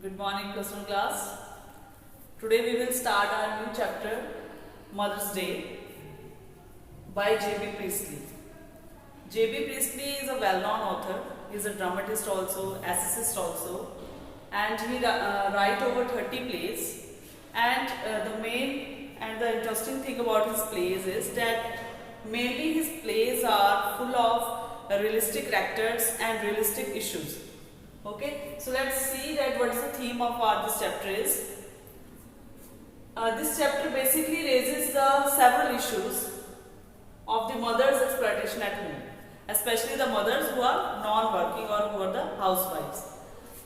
Good morning, plus one class. Today we will start our new chapter, Mother's Day, by J.B. Priestley. J.B. Priestley is a well-known author. He is a dramatist also, essayist also, and he write over 30 plays. And the main and the interesting thing about his plays is that mainly his plays are full of realistic characters and realistic issues. Okay, so let's see that what is the theme of this chapter is. This chapter basically raises the several issues of the mother's exploitation at home, especially the mothers who are non-working or who are the housewives.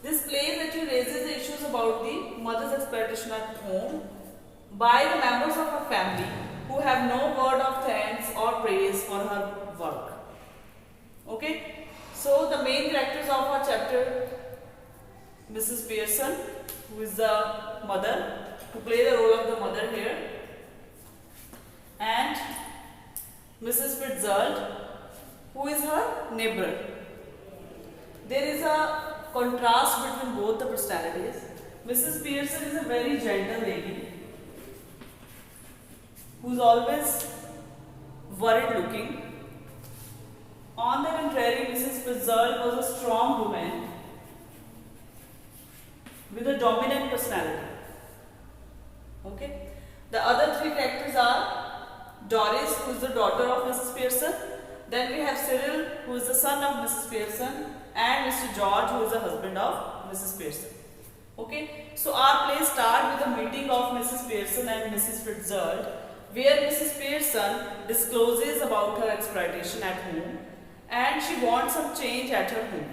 This play actually raises the issues about the mother's exploitation at home by the members of her family who have no word of thanks or praise for her work. Okay, so the main characters of our chapter, Mrs. Pearson, who is the mother, who play the role of the mother here, and Mrs. Fitzgerald, who is her neighbor. There is a contrast between both the personalities. Mrs. Pearson is a very gentle lady who is always worried looking. On the contrary, Mrs. Fitzgerald was a strong woman with a dominant personality. Okay. The other three characters are Doris, who is the daughter of Mrs. Pearson. Then we have Cyril, who is the son of Mrs. Pearson, and Mr. George, who is the husband of Mrs. Pearson. Okay. So our play starts with the meeting of Mrs. Pearson and Mrs. Fitzgerald, where Mrs. Pearson discloses about her exploitation at home and she wants some change at her home.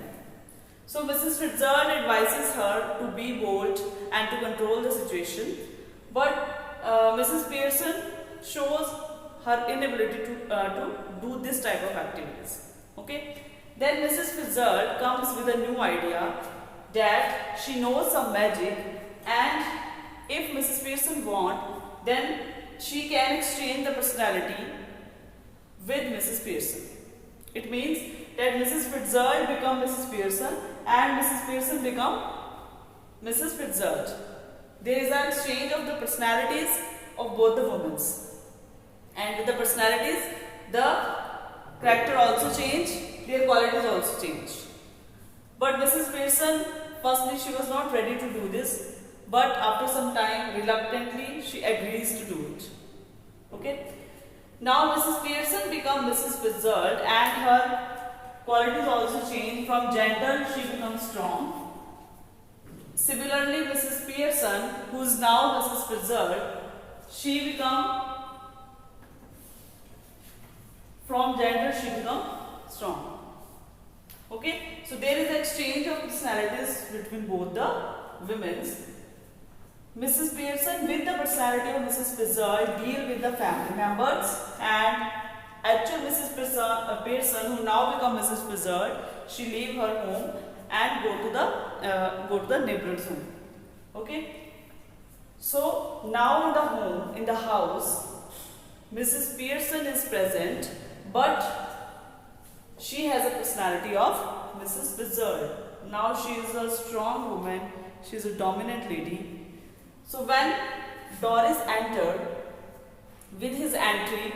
So Mrs. Fitzgerald advises her to be bold and to control the situation, but Mrs. Pearson shows her inability to do this type of activities. Okay. Then Mrs. Fitzgerald comes with a new idea that she knows some magic, and if Mrs. Pearson wants, then she can exchange the personality with Mrs. Pearson. It means that Mrs. Fitzgerald become Mrs. Pearson and Mrs. Pearson become Mrs. Fitzgerald. There is an exchange of the personalities of both the women. And with the personalities, the character also change, their qualities also change. But Mrs. Pearson, firstly she was not ready to do this, but after some time, reluctantly, she agrees to do it. Okay. Now Mrs. Pearson becomes Mrs. Fitzgerald and her qualities also change. From gentle, she becomes strong. Similarly, Mrs. Pearson, who is now Mrs. Fitzgerald, she becomes, from gentle, she becomes strong. Okay, so there is an exchange of personalities between both the women. Mrs. Pearson, with the personality of Mrs. Fitzgerald, deal with the family members, and actual Mrs. Pearson, who now becomes Mrs. Fitzgerald, she leave her home and go to the neighbor's home. Okay. So now in the home, in the house, Mrs. Pearson is present, but she has a personality of Mrs. Fitzgerald. Now she is a strong woman. She is a dominant lady. So when Doris entered, with his entry,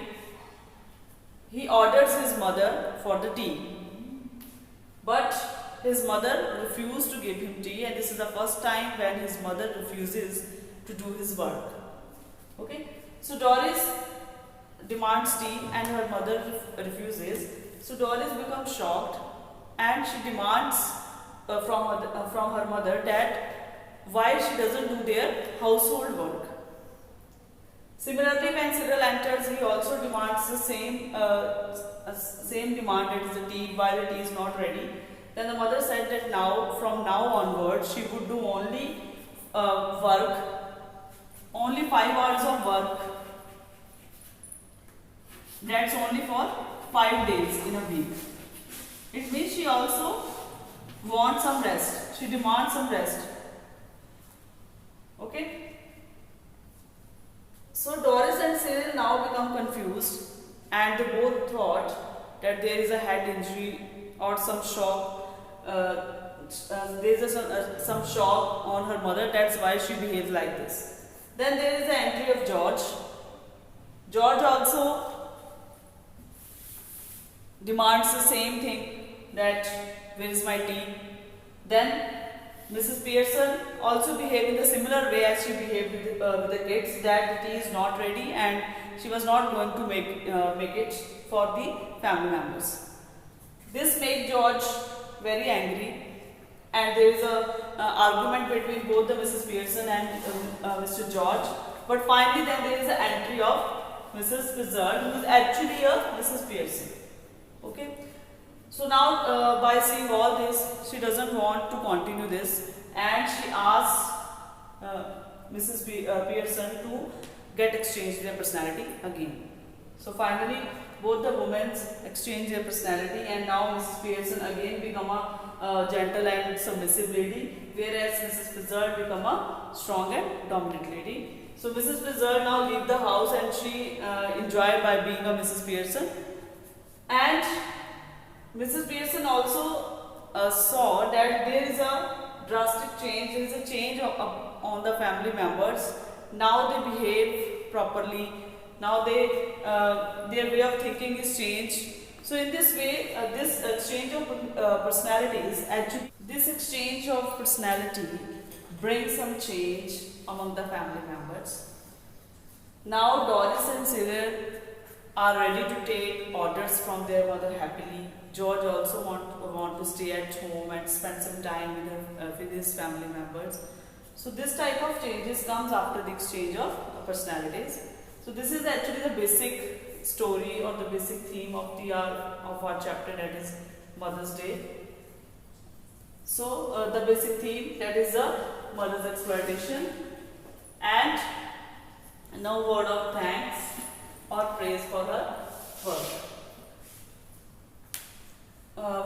he orders his mother for the tea. But his mother refused to give him tea, and this is the first time when his mother refuses to do his work. Okay? So Doris demands tea and her mother refuses. So Doris becomes shocked and she demands from her mother that why she doesn't do their household work. Similarly, when Cyril enters, he also demands the same demand, that is the tea, while the tea is not ready. Then the mother said that from now onwards, she would do only work, only 5 hours of work. That's only for 5 days in a week. It means she also wants some rest. She demands some rest. Okay. So Doris and Cyril now become confused, and they both thought that there is a head injury or some shock there is some shock on her mother. That's why she behaves like this. Then there is the entry of George. George also demands the same thing, that where is my tea? Then Mrs. Pearson also behaved in the similar way as she behaved with the kids, that the tea is not ready and she was not going to make it for the family members. This made George very angry, and there is a argument between both the Mrs. Pearson and Mr. George. But finally then there is the entry of Mrs. Fitzgerald, who is actually a Mrs. Pearson. Okay. So now by seeing all this, she doesn't want to continue this, and she asks Mrs. Pearson to get exchanged their personality again. So finally both the women exchange their personality, and now Mrs. Pearson again become a gentle and submissive lady, whereas Mrs. Fitzgerald become a strong and dominant lady. So Mrs. Fitzgerald now leave the house, and she enjoy by being a Mrs. Pearson. And Mrs. Pearson also saw that there is a drastic change, there is a change on the family members. Now they behave properly, now their way of thinking is changed. So in this way, this exchange of personalities, actually this exchange of personality brings some change among the family members. Now Doris and Cyril are ready to take orders from their mother happily. George also want to stay at home and spend some time with his family members. So this type of changes comes after the exchange of personalities. So this is actually the basic story or the basic theme of our chapter, that is Mother's Day. So the basic theme, that is the mother's exploitation, and no word of thanks or praise for her work.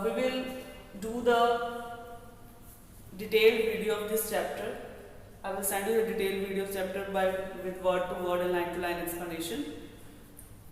We will do the detailed video of this chapter. I will send you the detailed video chapter with word to word and line to line explanation.